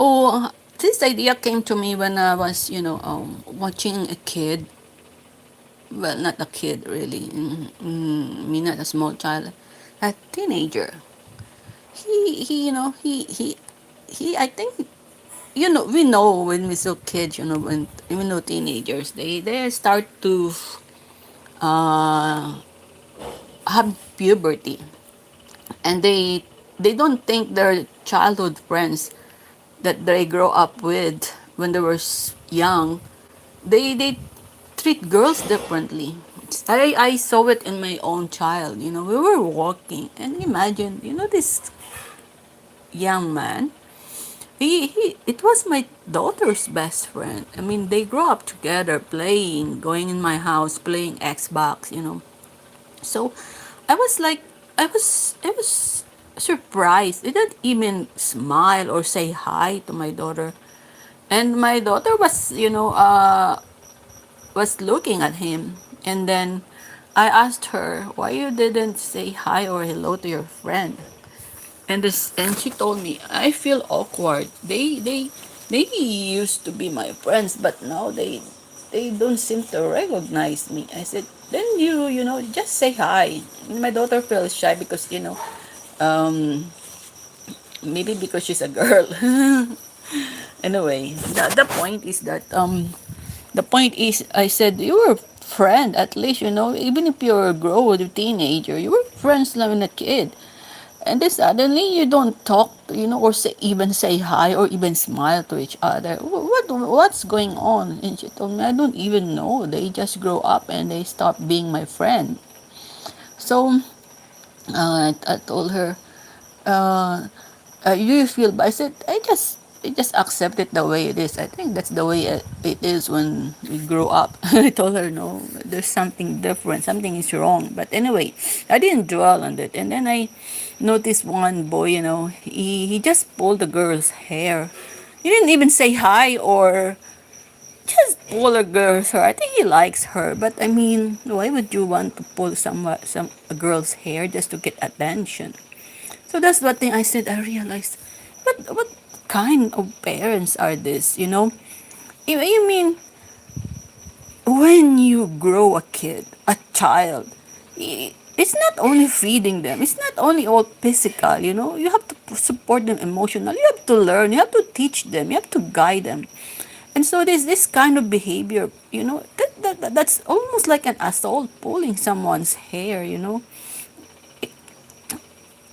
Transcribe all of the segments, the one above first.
Oh, this idea came to me when I was, watching a kid. Well, not a kid really. Me, not a small child, a teenager. He, he. I think, we know when we saw kids, when even though teenagers, they start to uh have puberty, and they don't think their childhood friends that they grow up with when they were young, they treat girls differently. I saw it in my own child. We were walking, and imagine, this young man. He it was my daughter's best friend. I mean, they grew up together, playing, going in my house, playing Xbox. So I was like, I was surprised. They didn't even smile or say hi to my daughter. And my daughter was looking at him. And then I asked her, why you didn't say hi or hello to your friend? And she told me, I feel awkward. They used to be my friends, but now they don't seem to recognize me. I said, then just say hi. And my daughter feels shy because um maybe because she's a girl. Anyway, the point is that I said, you were friend, at least, even if you're a grown teenager, you were friends when a kid. And then suddenly you don't talk, or even say hi or even smile to each other. What's going on? And she told me, I don't even know. They just grow up and they stop being my friend. So I told her, uh, you feel bad? I said, I just accept it the way it is. I think that's the way it is when we grow up. I told her, no, there's something different. Something is wrong. But anyway, I didn't dwell on it. And then I noticed one boy, he just pulled the girl's hair. He didn't even say hi or just pull a girl's hair. I think he likes her. But I mean, why would you want to pull a girl's hair just to get attention? So that's what thing I said. I realized, what kind of parents are this? You mean when you grow a kid, a child, it's not only feeding them. It's not only all physical. You have to support them emotionally. You have to learn. You have to teach them. You have to guide them. And so there's this kind of behavior. That's almost like an assault, pulling someone's hair.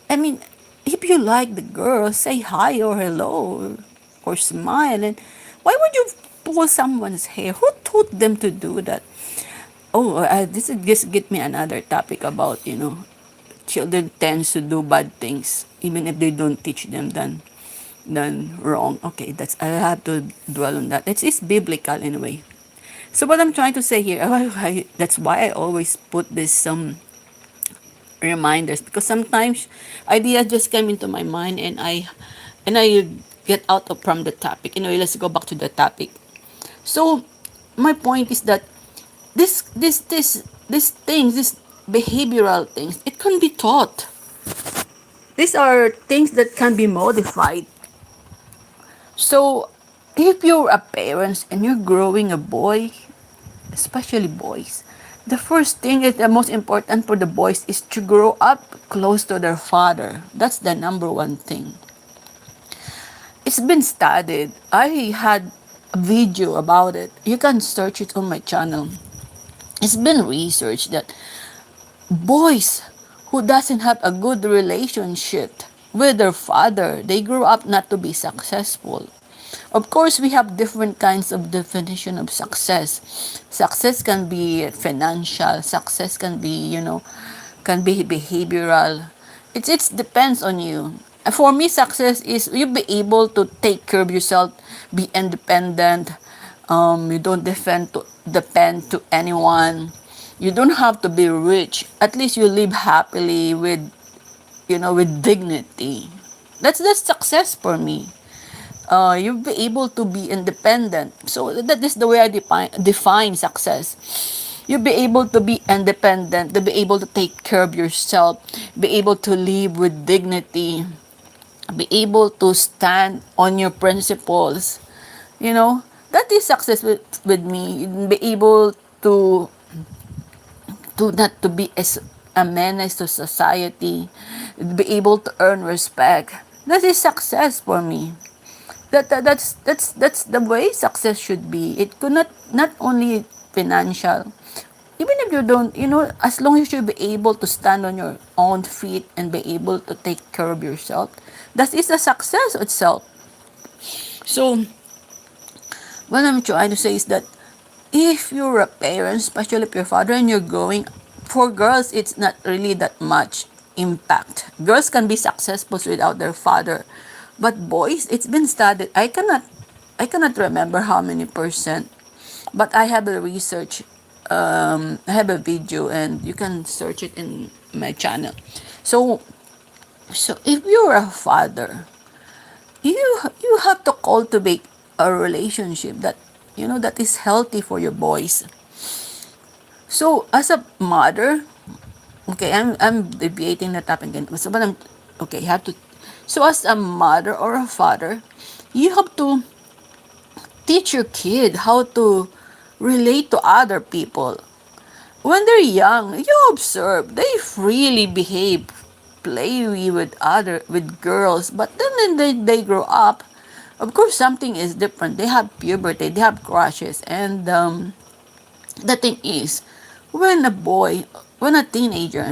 I mean, if you like the girl, say hi or hello or smile. And why would you pull someone's hair? Who taught them to do that? Oh, this is just get me another topic about children tends to do bad things even if they don't teach them done wrong. Okay, that's I have to dwell on that. It's biblical anyway. So what I'm trying to say here, that's why I always put this reminders, because sometimes ideas just come into my mind and I get out of from the topic. Anyway, let's go back to the topic. So my point is that these things, these behavioral things, it can be taught. These are things that can be modified. So if you're a parent and you're growing a boy, especially boys, the first thing is the most important for the boys is to grow up close to their father. That's the number one thing. It's been studied. I had a video about it. You can search it on my channel. It's been researched that boys who doesn't have a good relationship with their father, they grow up not to be successful. Of course, we have different kinds of definition of success. Success can be financial, success can be behavioral. It depends on you. For me, success is you be able to take care of yourself, be independent. You don't depend to anyone. You don't have to be rich. At least you live happily with dignity. That's success for me. You'll be able to be independent. So that is the way I define success. You'll be able to be independent, to be able to take care of yourself, be able to live with dignity, be able to stand on your principles. You know, that is success with me. Be able to not to be as a menace to society, be able to earn respect. That is success for me. That's the way success should be. It could not only financial. Even if you don't, as long as you be able to stand on your own feet and be able to take care of yourself, that is a success itself. So what I'm trying to say is that if you're a parent, especially if you're a father and you're going, for girls, it's not really that much impact. Girls can be successful without their father. But boys, it's been studied. I cannot remember how many percent, but I have a research. I have a video, and you can search it in my channel. So, so if you're a father, you have to cultivate a relationship that is healthy for your boys. So as a mother, okay, I'm deviating the topic again. So but I'm okay, you have to, so as a mother or a father, you have to teach your kid how to relate to other people. When they're young, you observe they freely behave, play with girls, but then when they grow up, of course something is different. They have puberty, they have crushes, and the thing is, when a boy, when a teenager,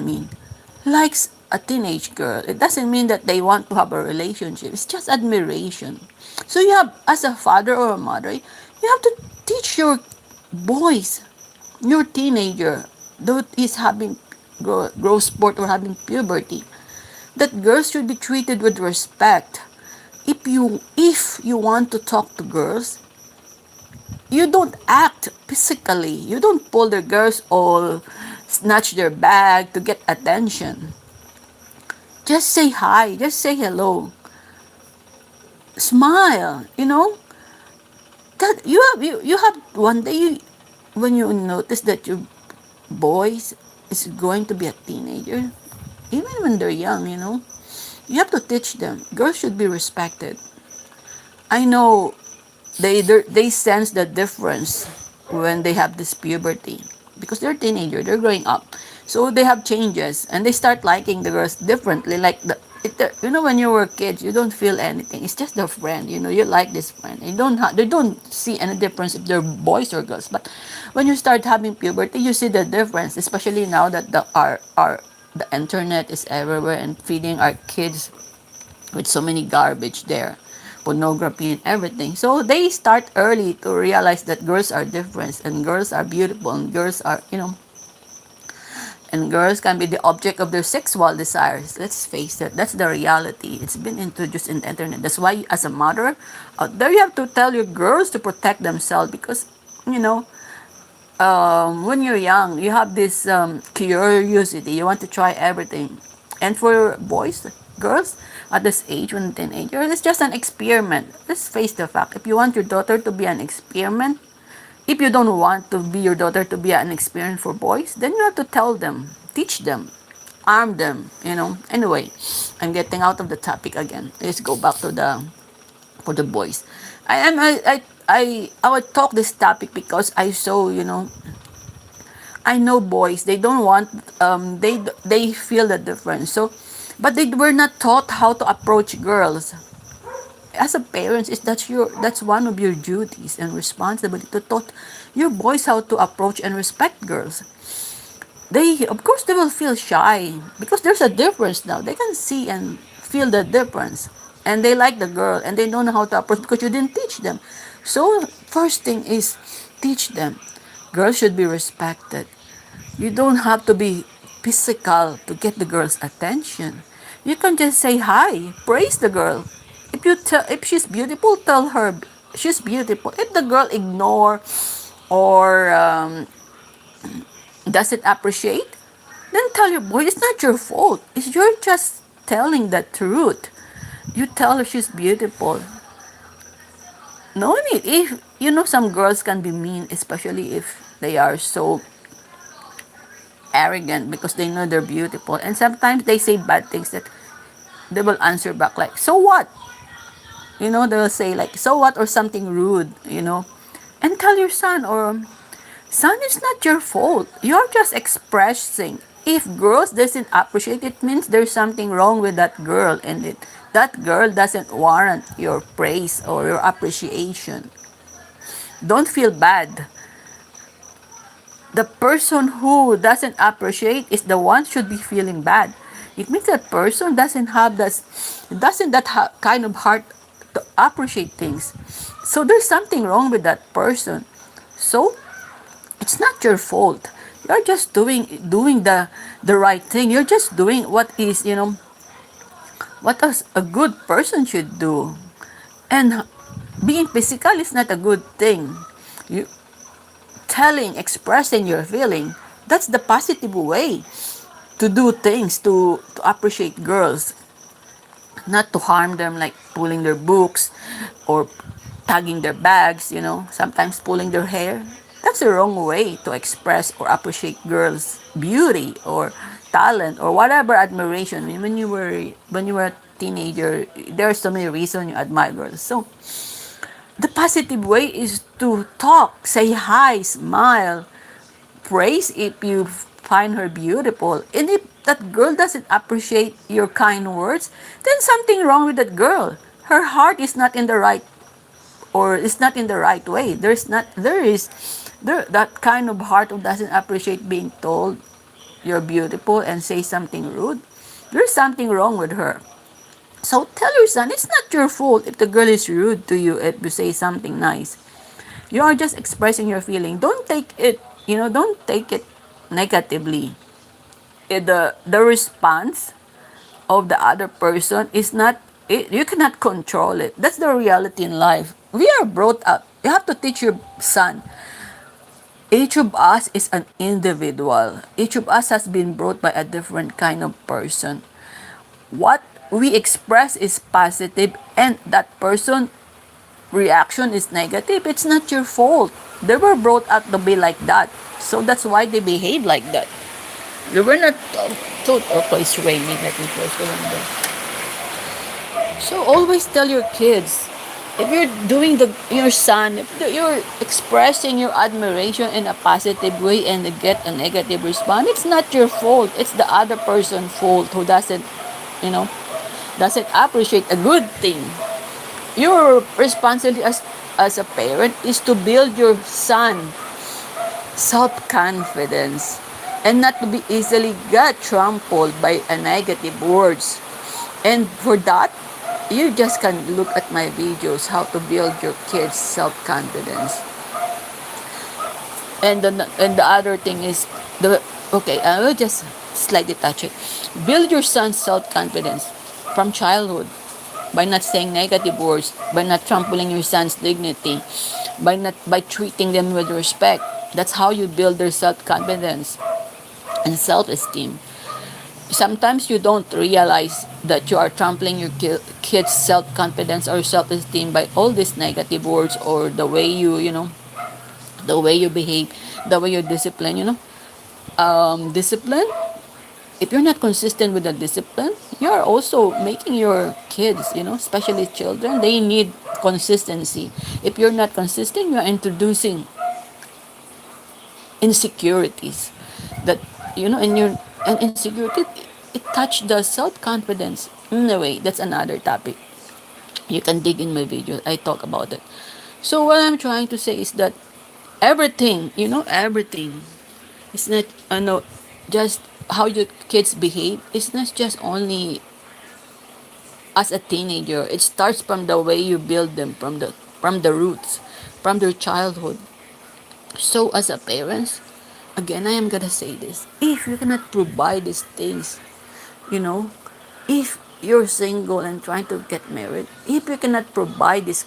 likes a teenage girl, it doesn't mean that they want to have a relationship. It's just admiration. So you have, as a father or a mother, you have to teach your boys, your teenager, that is having growth sport or having puberty, that girls should be treated with respect. If you want to talk to girls, you don't act physically. You don't pull their girls or snatch their bag to get attention. Just say hi. Just say hello. Smile. That you have one day when you notice that your boys is going to be a teenager, even when they're young. You have to teach them. Girls should be respected. I know they sense the difference when they have this puberty, because they're teenager, they're growing up, so they have changes and they start liking the girls differently. Like when you were kids, you don't feel anything. It's just their friend. You like this friend. They don't see any difference if they're boys or girls. But when you start having puberty, you see the difference. Especially now that the internet is everywhere and feeding our kids with so many garbage there, pornography and everything. So they start early to realize that girls are different and girls are beautiful and girls can be the object of their sexual desires. Let's face it, that's the reality. It's been introduced in the internet. That's why, as a mother out there, you have to tell your girls to protect themselves, because you know when you're young, you have this curiosity. You want to try everything. And for boys, girls, at this age, when teenager, it's just an experiment. Let's face the fact. If you want your daughter to be an experiment, if you don't want to be your daughter to be an experiment for boys, then you have to tell them, teach them, arm them. Anyway, I'm getting out of the topic again. Let's go back to the for the boys. I would talk this topic because I know boys, they don't want they feel the difference. So but they were not taught how to approach girls. As a parent, that's one of your duties and responsibility, to taught your boys how to approach and respect girls. They, of course, they will feel shy because there's a difference now. They can see and feel the difference, and they like the girl and they don't know how to approach because you didn't teach them. So first thing is, teach them. Girls should be respected. You don't have to be physical to get the girl's attention. You can just say hi, praise the girl. If she's beautiful, tell her she's beautiful. If the girl ignore or doesn't appreciate, then tell your boy it's not your fault. You're just telling the truth. You tell her she's beautiful. No need. If some girls can be mean, especially if they are so arrogant because they know they're beautiful, and sometimes they say bad things that they will answer back like, so what? They'll say like, so what, or something rude. And tell your son, or son, it's not your fault. You're just expressing. If girls doesn't appreciate it, means there's something wrong with that girl, and that girl doesn't warrant your praise or your appreciation. Don't feel bad. The person who doesn't appreciate is the one should be feeling bad. It means that person doesn't kind of heart to appreciate things. So there's something wrong with that person. So it's not your fault. You're just doing the right thing. You're just doing what is, what a good person should do. And being physical is not a good thing. You expressing your feeling, that's the positive way to do things, to appreciate girls, not to harm them, like pulling their books or tugging their bags, sometimes pulling their hair. That's the wrong way to express or appreciate girls' beauty or talent or whatever admiration. I mean, when you were a teenager, there are so many reasons you admire girls. So the positive way is to talk, say hi, smile, praise if you find her beautiful. And if that girl doesn't appreciate your kind words, then something wrong with that girl. Her heart is not in the right, or is not in the right way. There that kind of heart who doesn't appreciate being told you're beautiful and say something rude. There's something wrong with her. So tell your son it's not your fault if the girl is rude to you if you say something nice. You are just expressing your feeling. Don't take it negatively. The response of the other person is not you cannot control it. That's the reality in life. We are brought up. You have to teach your son. Each of us is an individual. Each of us has been brought by a different kind of person. What we express is positive, and that person reaction is negative. It's not your fault. They were brought up to be like that. So that's why they behave like that. They were not okay, it's raining. Let me close the window. So always tell your kids, if you're doing your son, if you're expressing your admiration in a positive way and they get a negative response, it's not your fault. It's the other person's fault who you know, doesn't appreciate a good thing. Your responsibility as a parent is to build your son self-confidence and not to be easily get trampled by a negative words. And for that, you just can look at my videos how to build your kids self-confidence. And the other thing is I will just slightly touch it. Build your son's self-confidence from childhood by not saying negative words, by not trampling your son's dignity, by treating them with respect. That's how you build their self-confidence and self-esteem. Sometimes you don't realize that you are trampling your kid's self-confidence or self-esteem by all these negative words, or the way you behave, the way you discipline. Discipline. If you're not consistent with the discipline, you are also making your kids, especially children, they need consistency. If you're not consistent, you are introducing insecurities that, and insecurity, it touch the self-confidence in a way. That's another topic. You can dig in my video. I talk about it. So what I'm trying to say is that everything. It's not, no, just how your kids behave. It's not just only as a teenager. It starts from the way you build them, from the roots, from their childhood. So as a parents, again, I am gonna say this: if you cannot provide these things, you know, if you're single and trying to get married, if you cannot provide this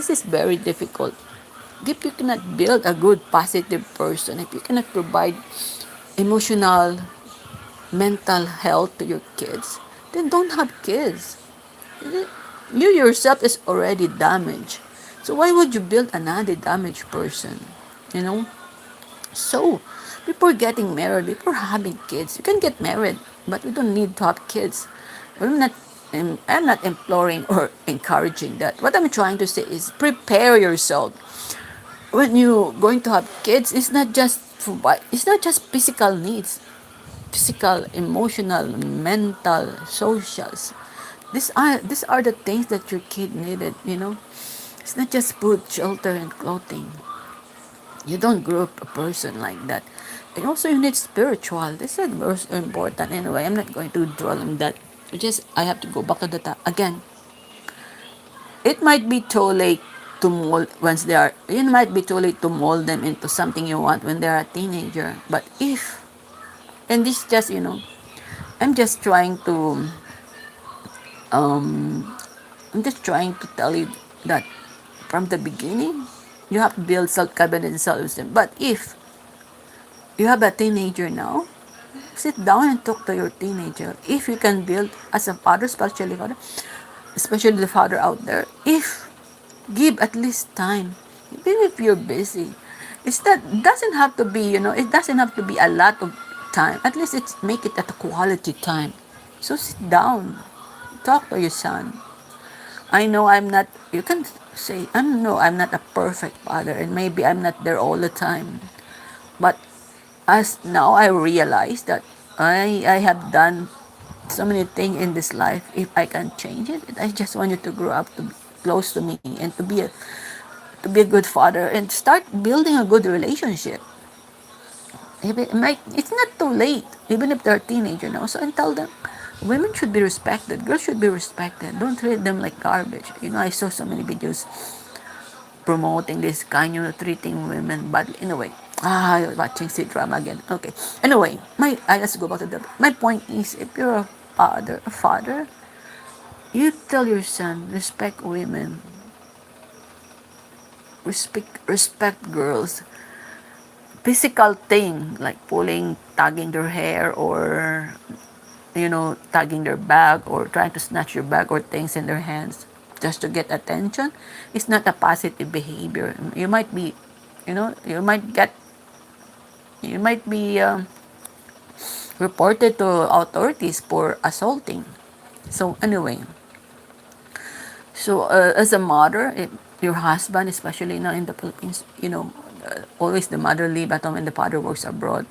is very difficult. If you cannot build a good, positive person, if you cannot provide emotional, mental health to your kids, then don't have kids. You yourself is already damaged. So why would you build another damaged person? You know? So, before getting married, before having kids, you can get married, but we don't need to have kids. I'm not I'm not imploring or encouraging that. What I'm trying to say is prepare yourself. When you're going to have kids, it's not just physical needs, physical, emotional, mental, socials. These are the things that your kid needed, you know. It's not just food, shelter, and clothing. You don't grow up a person like that. And also you need spiritual. This is most important anyway. I'm not going to dwell on that. Just I have to go back to the top again. It might be too late to mold once they are. It might be too late to mold them into something you want when they are a teenager. But if, and this just I'm just trying to um I'm just trying to tell you that from the beginning you have to build self-confidence, self-esteem. But if you have a teenager now, sit down and talk to your teenager. If you can build as a father, especially the father out there, if give at least time, even if you're busy. It's that doesn't have to be, it doesn't have to be a lot of time. At least it's make it at a quality time. So sit down, talk to your son. I know I'm not. You can say I'm not a perfect father, and maybe I'm not there all the time. But as now I realize that I have done so many things in this life. If I can change it, I just want you to grow up to be close to me and to be a good father and start building a good relationship. It's not too late, even if they're a teenager now. So I tell them, women should be respected, girls should be respected. Don't treat them like garbage. I saw so many videos promoting this kind, treating women badly. Anyway, watching C drama again. Okay. Anyway, I let's go back to the. My point is, if you're a father, you tell your son respect women, respect girls. Physical thing like pulling, tugging their hair, or tugging their bag, or trying to snatch your bag, or things in their hands just to get attention, is not a positive behavior. You might be, you might be reported to authorities for assaulting. So anyway, as a mother, if your husband, especially now in the Philippines, always the mother live at home and the father works abroad,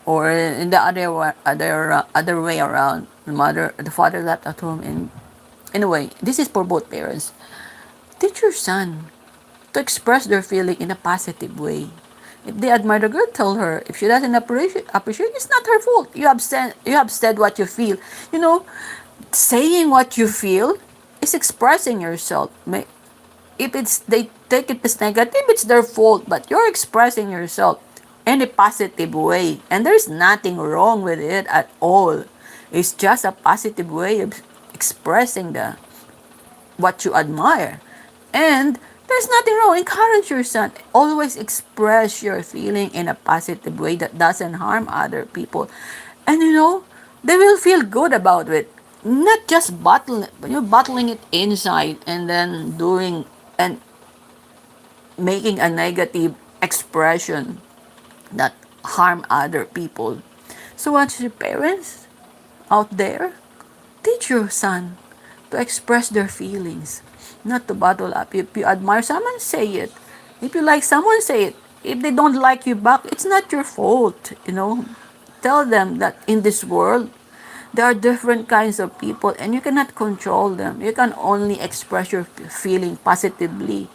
or in the other way around, the father left at home. And anyway, this is for both parents. Teach your son to express their feeling in a positive way. If they admire the girl, tell her. If she doesn't appreciate, it's not her fault. You have said what you feel. You know, saying what you feel is expressing yourself. If it's they take it as negative, it's their fault. But you're expressing yourself in a positive way, and there's nothing wrong with it at all. It's just a positive way of expressing the what you admire. And there's nothing wrong. Encourage your son. Always express your feeling in a positive way that doesn't harm other people. And they will feel good about it. Not just bottling it inside and then doing and making a negative expression that harm other people. So what's your parents out there? Teach your son to express their feelings, not to bottle up. If you admire someone, say it. If you like someone, say it. If they don't like you back, it's not your fault. Tell them that in this world, there are different kinds of people and you cannot control them. You can only express your feeling positively.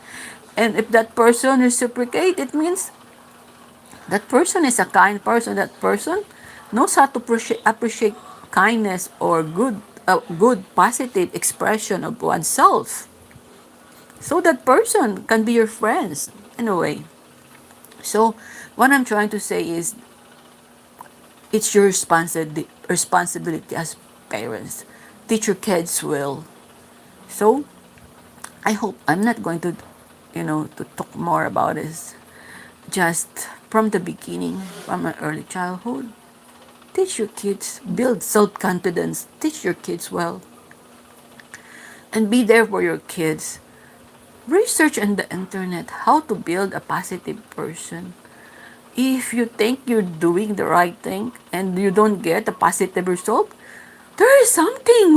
And if that person reciprocate, it means that person is a kind person. That person knows how to appreciate kindness or good positive expression of oneself. So that person can be your friends in a way. So what I'm trying to say is it's your responsibility as parents. Teach your kids well. So I hope I'm not going to talk more about this. Just from the beginning, from my early childhood, teach your kids, build self-confidence, teach your kids well, and be there for your kids. Research on the internet how to build a positive person. If you think you're doing the right thing and you don't get a positive result, there's something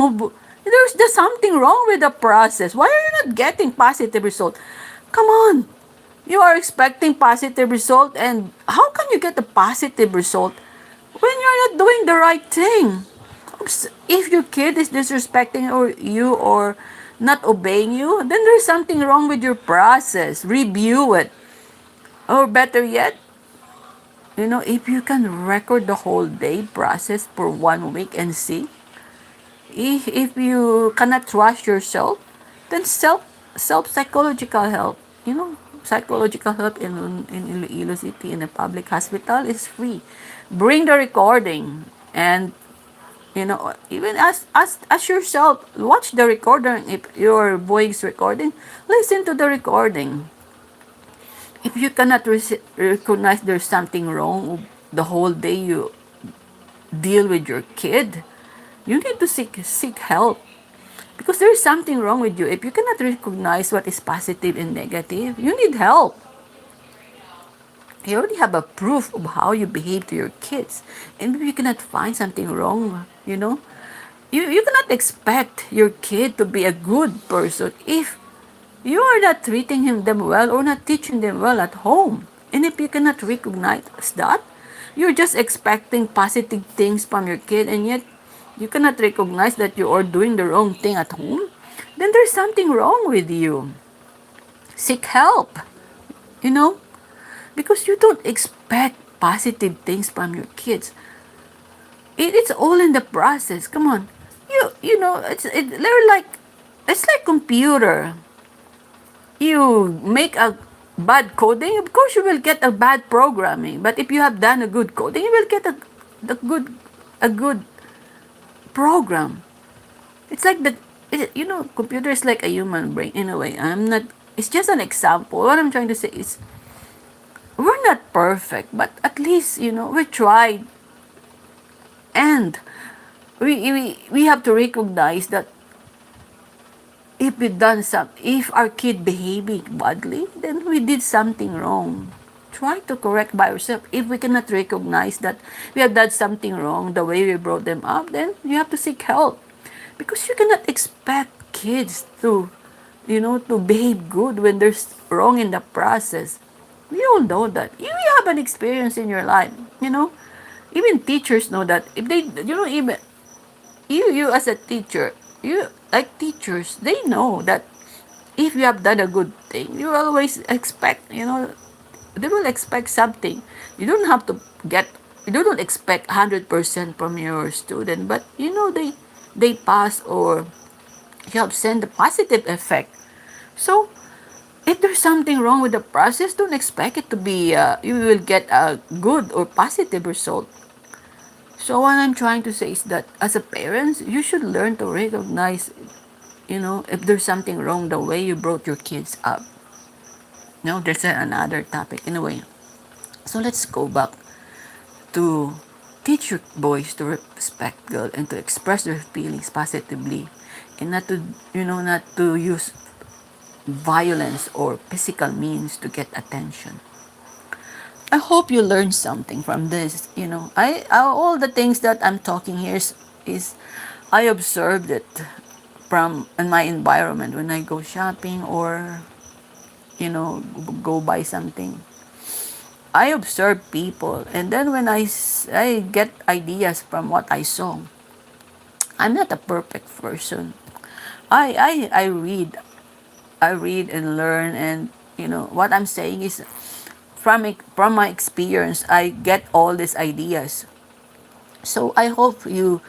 wrong with the process. Why are you not getting positive result? Come on. You are expecting positive result, and how can you get a positive result when you're not doing the right thing? If your kid is disrespecting or not obeying you, then there's something wrong with your process. Review it. Or better yet, if you can record the whole day process for 1 week and see, if you cannot trust yourself, then self psychological help, psychological help in Iloilo City in a public hospital is free. Bring the recording, and even as yourself, watch the recording. If your voice recording, listen to the recording. If you cannot recognize there's something wrong the whole day you deal with your kid, you need to seek help, because there is something wrong with you. If you cannot recognize what is positive and negative, you need help. You already have a proof of how you behave to your kids, and if you cannot find something wrong, you cannot expect your kid to be a good person if you are not treating them well or not teaching them well at home. And if you cannot recognize that, you're just expecting positive things from your kid, and yet you cannot recognize that you are doing the wrong thing at home, then there's something wrong with you. Seek help, you know, because you don't expect positive things from your kids. It's all in the process. Come on. It's like computer. You make a bad coding, of course you will get a bad programming. But if you have done a good coding, you will get a good program. It's like computer is like a human brain in a way. I'm not. It's just an example. What I'm trying to say is, we're not perfect, but at least we tried, and we have to recognize that if our kid behaving badly, then we did something wrong. Try to correct by yourself. If we cannot recognize that we have done something wrong, the way we brought them up, then you have to seek help. Because you cannot expect kids to behave good when there's wrong in the process. We all know that. You have an experience in your life. Even teachers know that. If they, even you as a teacher, you like teachers, they know that if you have done a good thing, you always expect. They will expect something. You don't have to get, you don't expect 100% from your student, but they pass, or you have sent a positive effect. So if there's something wrong with the process, don't expect it to be, you will get a good or positive result. So what I'm trying to say is that as a parent, you should learn to recognize, if there's something wrong the way you brought your kids up. No, there's another topic in a way. So let's go back to teach your boys to respect girls and to express their feelings positively, and not to use violence or physical means to get attention. I hope you learned something from this. All the things that I'm talking here is I observed it from in my environment when I go shopping, or go buy something. I observe people, and then when I get ideas from what I saw. I'm not a perfect person. I read and learn, and what I'm saying is, from my experience, I get all these ideas. So I hope you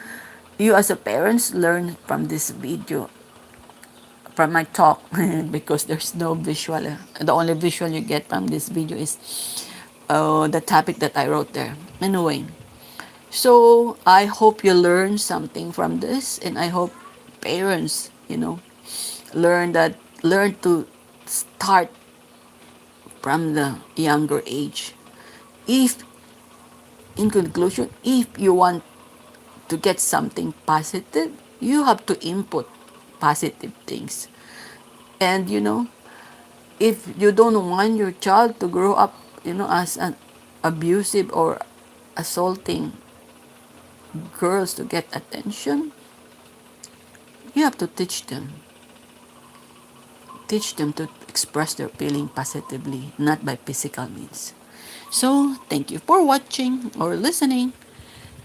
as a parents learn from this video, from my talk, because there's no visual. The only visual you get from this video is the topic that I wrote there. Anyway, so I hope you learn something from this, and I hope parents, learn to start from the younger age. If, in conclusion, if you want to get something positive, you have to input positive things. And if you don't want your child to grow up, as an abusive or assaulting girls to get attention, You have to teach them to express their feeling positively, not by physical means. So, thank you for watching or listening,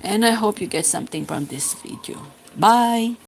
and I hope you get something from this video. Bye!